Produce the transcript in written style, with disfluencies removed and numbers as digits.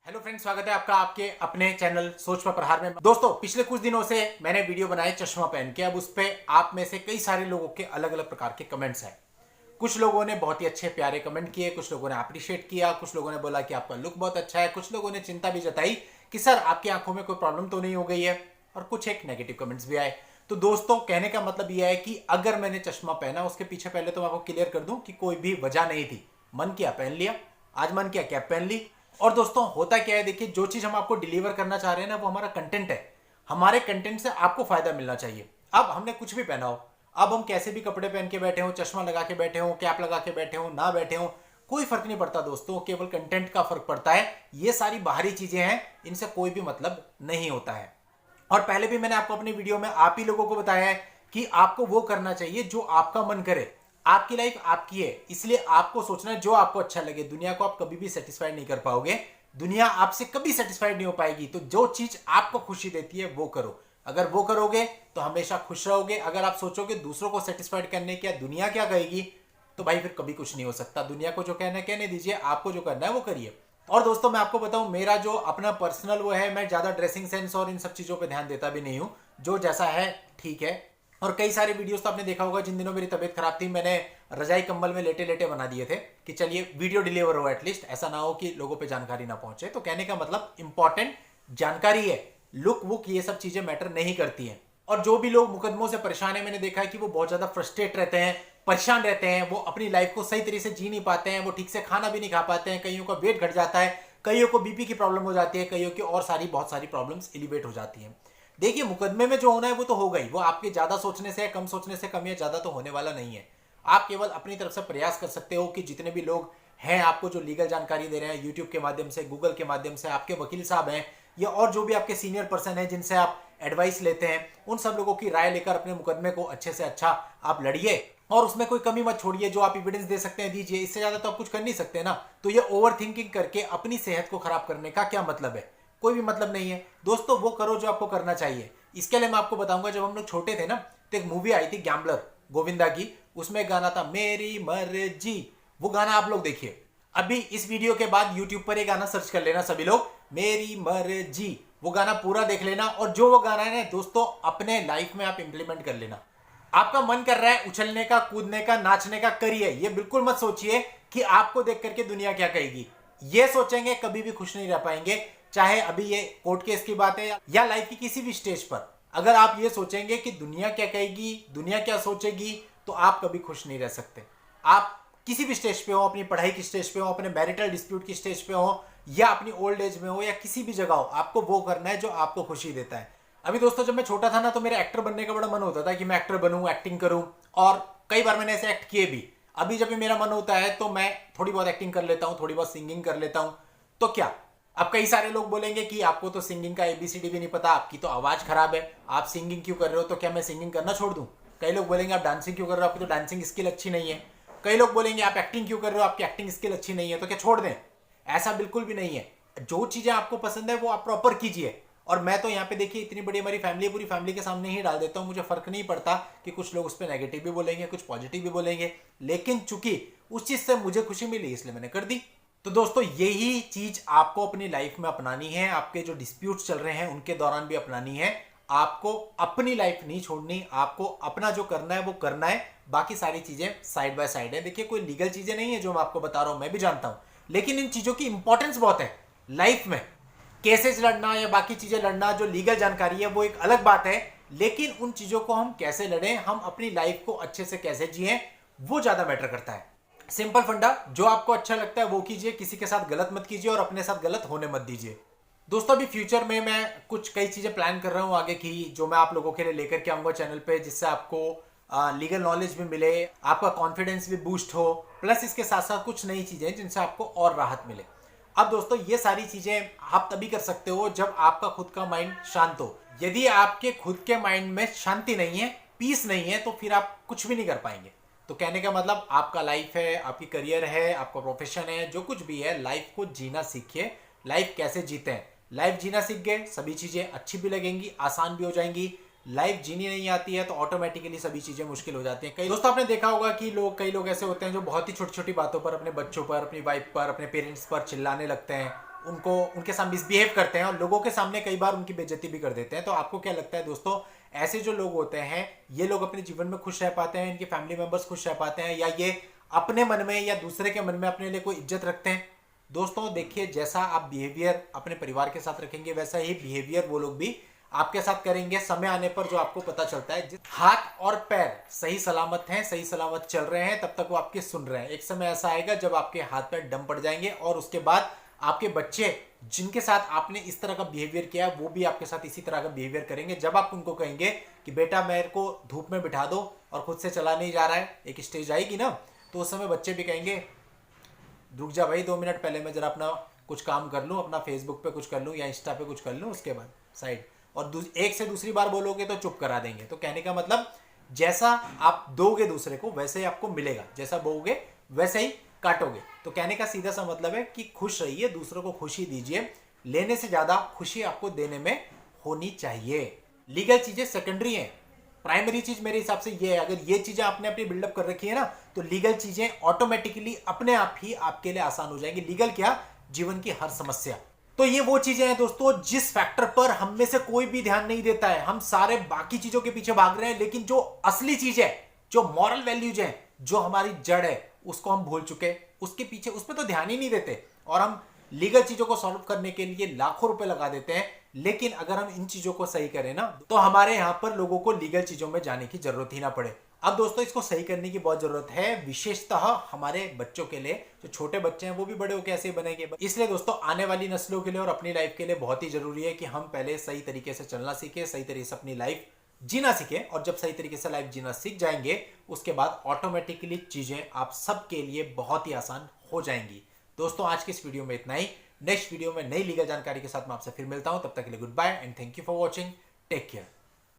Hello friends, स्वागत है आपका आपके अपने चैनल सोच पर प्रहार में। दोस्तों, पिछले कुछ दिनों से मैंने वीडियो बनाए चश्मा पहन के। अब उस पे आप में से कई सारे लोगों के अलग अलग प्रकार के कमेंट्स हैं। कुछ लोगों ने बहुत ही अच्छे प्यारे कमेंट किए, कुछ लोगों ने अप्रिशिएट किया, कुछ लोगों ने बोला कि आपका लुक बहुत अच्छा है, कुछ लोगों ने चिंता भी जताई कि सर आपकी आंखों में कोई प्रॉब्लम तो नहीं हो गई है, और कुछ एक नेगेटिव कमेंट्स भी आए। तो दोस्तों, कहने का मतलब यह है कि अगर मैंने चश्मा पहना उसके पीछे पहले तो मैं आपको क्लियर कर दूं कि कोई भी वजह नहीं थी। मन किया पहन लिया, आज मन किया कैप पहन ली। और दोस्तों, होता क्या है, देखिए, जो चीज हम आपको डिलीवर करना चाह रहे हैं ना, वो हमारा कंटेंट है। हमारे कंटेंट से आपको फायदा मिलना चाहिए। अब हमने कुछ भी पहना हो, अब हम कैसे भी कपड़े पहन के बैठे हो, चश्मा लगा के बैठे हो, कैप लगा के बैठे हो, ना बैठे हो, कोई फर्क नहीं पड़ता दोस्तों। केवल कंटेंट का फर्क पड़ता है। ये सारी बाहरी चीजें हैं, इनसे कोई भी मतलब नहीं होता है। और पहले भी मैंने आपको अपनी वीडियो में आप ही लोगों को बताया है कि आपको वो करना चाहिए जो आपका मन करे। आपकी लाइफ आपकी है, इसलिए आपको सोचना है जो आपको अच्छा लगे। दुनिया को आप कभी भी सेटिस्फाइड नहीं कर पाओगे, दुनिया आपसे कभी सेटिस्फाइड नहीं हो पाएगी। तो जो चीज आपको खुशी देती है वो करो। अगर वो करोगे तो हमेशा खुश रहोगे। अगर आप सोचोगे दूसरों को सेटिस्फाइड करने की दुनिया क्या कहेगी, तो भाई फिर कभी कुछ नहीं हो सकता। दुनिया को जो कहना है कहने दीजिए, आपको जो करना है वो करिए। और दोस्तों, मैं आपको बताऊं, मेरा जो अपना पर्सनल वो है, मैं ज्यादा ड्रेसिंग सेंस और इन सब चीजों पे ध्यान देता भी नहीं हूं। जो जैसा है ठीक है। और कई सारे वीडियोस तो आपने देखा होगा, जिन दिनों मेरी तबीयत खराब थी, मैंने रजाई कंबल में लेटे लेटे बना दिए थे कि चलिए वीडियो डिलीवर हो, एटलीस्ट ऐसा ना हो कि लोगों पे जानकारी ना पहुंचे। तो कहने का मतलब इंपॉर्टेंट जानकारी है, लुक वुक ये सब चीजें मैटर नहीं करती हैं। और जो भी लोग मुकदमों से परेशान है, मैंने देखा है कि वो बहुत ज्यादा फ्रस्ट्रेट रहते हैं, परेशान रहते हैं। वो अपनी लाइफ को सही तरीके से जी नहीं पाते हैं, वो ठीक से खाना भी नहीं खा पाते हैं, कईयों का वेट घट जाता है, कईयों को बीपी की प्रॉब्लम हो जाती है, कईयों की और सारी बहुत सारी प्रॉब्लम्स एलिवेट हो जाती हैं। देखिए, मुकदमे में जो होना है वो तो होगा ही। वो आपके ज्यादा सोचने से कम सोचने से कम या ज्यादा तो होने वाला नहीं है। आप केवल अपनी तरफ से प्रयास कर सकते हो कि जितने भी लोग हैं आपको जो लीगल जानकारी दे रहे हैं, यूट्यूब के माध्यम से, गूगल के माध्यम से, आपके वकील साहब हैं, या और जो भी आपके सीनियर पर्सन है जिनसे आप एडवाइस लेते हैं, उन सब लोगों की राय लेकर अपने मुकदमे को अच्छे से अच्छा आप लड़िए। और उसमें कोई कमी मत छोड़िए। जो आप एविडेंस दे सकते हैं दीजिए, इससे ज्यादा तो आप कुछ कर नहीं सकते ना। तो ये ओवर थिंकिंग करके अपनी सेहत को खराब करने का क्या मतलब है? कोई भी मतलब नहीं है दोस्तों। वो करो जो आपको करना चाहिए। इसके लिए मैं आपको बताऊंगा, जब हम लोग छोटे थे ना, तो एक मूवी आई थी गैम्बलर, गोविंदा की। उसमें एक गाना था, मेरी मर्जी। वो गाना आप लोग देखिए। अभी इस वीडियो के बाद यूट्यूब पर ये गाना सर्च कर लेना सभी लोग, मेरी मर्जी। वो गाना पूरा देख लेना, और जो वो गाना है ना दोस्तों, अपने लाइफ में आप इंप्लीमेंट कर लेना। आपका मन कर रहा है उछलने का, कूदने का, नाचने का, करिए। ये बिल्कुल मत सोचिए कि आपको देख करके दुनिया क्या कहेगी। ये सोचेंगे कभी भी खुश नहीं रह पाएंगे। चाहे अभी ये कोर्ट केस की बात है या लाइफ की किसी भी स्टेज पर, अगर आप ये सोचेंगे कि दुनिया क्या कहेगी, दुनिया क्या सोचेगी, तो आप कभी खुश नहीं रह सकते। आप किसी भी स्टेज पे हो, अपनी पढ़ाई की स्टेज पे हो, अपने मैरिटल डिस्प्यूट की स्टेज पे हो, या अपनी ओल्ड एज में हो, या किसी भी जगह हो, आपको वो करना है जो आपको खुशी देता है। अभी दोस्तों, जब मैं छोटा था ना, तो मेरा एक्टर बनने का बड़ा मन होता था कि मैं एक्टर बनूं, एक्टिंग करूं। और कई बार मैंने ऐसे एक्ट किए भी। अभी जब भी मेरा मन होता है तो मैं थोड़ी बहुत एक्टिंग कर लेता हूं, थोड़ी बहुत सिंगिंग कर लेता हूं। तो क्या, अब कई सारे लोग बोलेंगे कि आपको तो सिंगिंग का एबीसीडी भी नहीं पता, आपकी तो आवाज खराब है, आप सिंगिंग क्यों कर रहे हो? तो क्या मैं सिंगिंग करना छोड़ दूं? कई लोग बोलेंगे आप डांसिंग क्यों कर रहे हो, आपकी तो डांसिंग स्किल अच्छी नहीं है। कई लोग बोलेंगे आप एक्टिंग क्यों कर रहे हो, आपकी एक्टिंग स्किल अच्छी नहीं है, तो क्या छोड़ दें? ऐसा बिल्कुल भी नहीं है। जो चीजें आपको पसंद है वो आप प्रॉपर कीजिए। और मैं तो यहाँ पे देखिए, इतनी बड़ी हमारी फैमिली है, पूरी फैमिली के सामने ही डाल देता हूँ। मुझे फर्क नहीं पड़ता कि कुछ लोग उस पर नेगेटिव भी बोलेंगे, कुछ पॉजिटिव भी बोलेंगे, लेकिन चूंकि उस चीज से मुझे खुशी मिली इसलिए मैंने कर दी। तो दोस्तों, यही चीज आपको अपनी लाइफ में अपनानी है। आपके जो डिस्प्यूट्स चल रहे हैं उनके दौरान भी अपनानी है। आपको अपनी लाइफ नहीं छोड़नी, आपको अपना जो करना है वो करना है। बाकी सारी चीजें साइड बाय साइड है। देखिए, कोई लीगल चीजें नहीं है जो मैं आपको बता रहा हूं, मैं भी जानता हूं, लेकिन इन चीजों की इंपॉर्टेंस बहुत है लाइफ में। केसेस लड़ना या बाकी चीजें लड़ना, जो लीगल जानकारी है वो एक अलग बात है, लेकिन उन चीजों को हम कैसे लड़ें, हम अपनी लाइफ को अच्छे से कैसे जिए, वो ज्यादा मैटर करता है। सिंपल फंडा, जो आपको अच्छा लगता है वो कीजिए, किसी के साथ गलत मत कीजिए, और अपने साथ गलत होने मत दीजिए। दोस्तों, अभी फ्यूचर में मैं कुछ कई चीजें प्लान कर रहा हूं आगे की, जो मैं आप लोगों के लिए लेकर के आऊंगा चैनल पे, जिससे आपको लीगल नॉलेज भी मिले, आपका कॉन्फिडेंस भी बूस्ट हो, प्लस इसके साथ साथ कुछ नई चीजें जिनसे आपको और राहत मिले। अब दोस्तों, ये सारी चीजें आप तभी कर सकते हो जब आपका खुद का माइंड शांत हो। यदि आपके खुद के माइंड में शांति नहीं है, पीस नहीं है, तो फिर आप कुछ भी नहीं कर पाएंगे। तो कहने का मतलब, आपका लाइफ है, आपकी करियर है, आपका प्रोफेशन है, जो कुछ भी है, लाइफ को जीना सीखिए। लाइफ कैसे जीते हैं, लाइफ जीना सीख गए, सभी चीजें अच्छी भी लगेंगी, आसान भी हो जाएंगी। लाइफ जीनी नहीं आती है तो ऑटोमेटिकली सभी चीजें मुश्किल हो जाती हैं। कई दोस्तों, आपने देखा होगा कि कई लोग ऐसे होते हैं जो बहुत ही छोटी छोटी बातों पर, अपने बच्चों पर, अपनी वाइफ पर, अपने पेरेंट्स पर चिल्लाने लगते हैं, उनको उनके साथ मिसबिहेव करते हैं और लोगों के सामने कई बार उनकी बेइज्जती भी कर देते हैं। तो आपको क्या लगता है दोस्तों, ऐसे जो लोग होते हैं ये लोग अपने जीवन में खुश रह पाते हैं, इनके फैमिली मेंबर्स खुश रह पाते हैं, या ये अपने मन में या दूसरे के मन में अपने लिए कोई इज्जत रखते हैं? दोस्तों देखिए, जैसा आप बिहेवियर अपने परिवार के साथ रखेंगे वैसा ही बिहेवियर वो लोग भी आपके साथ करेंगे। समय आने पर जो आपको पता चलता है, हाथ और पैर सही सलामत हैं, सही सलामत चल रहे हैं, तब तक वो आपके सुन रहे हैं। एक समय ऐसा आएगा जब आपके हाथ पैर डम पड़ जाएंगे और उसके बाद आपके बच्चे जिनके साथ आपने इस तरह का बिहेवियर किया वो भी आपके साथ इसी तरह का बिहेवियर करेंगे। जब आप उनको कहेंगे कि बेटा मेरे को धूप में बिठा दो और खुद से चला नहीं जा रहा है, एक स्टेज आएगी ना, तो उस समय बच्चे भी कहेंगे रुक जा भाई 2 मिनट, पहले मैं जरा अपना कुछ काम कर लूँ, अपना फेसबुक पे कुछ कर लूँ या इंस्टा पे कुछ कर लूँ, उसके बाद साइड। और एक से दूसरी बार बोलोगे तो चुप करा देंगे। तो कहने का मतलब जैसा आप दोगे दूसरे को वैसे ही आपको मिलेगा, जैसा बोगे वैसे ही काटोगे। तो कहने का सीधा सा मतलब है कि खुश रहिए, दूसरों को खुशी दीजिए, लेने से ज्यादा खुशी आपको देने में होनी चाहिए। लीगल चीजें सेकेंडरी हैं, प्राइमरी चीज मेरे हिसाब से ये है। अगर ये चीजें आपने अपनी बिल्डअप कर रखी है ना, तो लीगल चीजें ऑटोमेटिकली अपने आप ही आपके लिए आसान हो जाएंगी। लीगल क्या, जीवन की हर समस्या। तो ये वो चीजें हैं दोस्तों जिस फैक्टर पर हम में से कोई भी ध्यान नहीं देता है। हम सारे बाकी चीजों के पीछे भाग रहे हैं, लेकिन जो असली चीज है, जो मॉरल वैल्यूज है, जो हमारी जड़ है, उसको हम भूल चुके। उसके पीछे उस पर तो ध्यान ही नहीं देते और हम लीगल चीजों को सॉल्व करने के लिए लाखों रुपए लगा देते हैं। लेकिन अगर हम इन चीजों को सही करें ना, तो हमारे यहां पर लोगों को लीगल चीजों में जाने की जरूरत ही ना पड़े। अब दोस्तों इसको सही करने की बहुत जरूरत है, विशेषतः हमारे बच्चों के लिए। जो छोटे बच्चे हैं वो भी बड़े होकर ऐसे बनेंगे। इसलिए दोस्तों आने वाली नस्लों के लिए और अपनी लाइफ के लिए बहुत ही जरूरी है कि हम पहले सही तरीके से चलना सीखें, सही तरीके से अपनी लाइफ जीना सीखें। और जब सही तरीके से लाइफ जीना सीख जाएंगे, उसके बाद ऑटोमेटिकली चीजें आप सबके लिए बहुत ही आसान हो जाएंगी। दोस्तों आज के इस वीडियो में इतना ही। नेक्स्ट वीडियो में नई लीगल जानकारी के साथ मैं आपसे फिर मिलता हूं। तब तक के लिए goodbye and thank you for watching. Take care.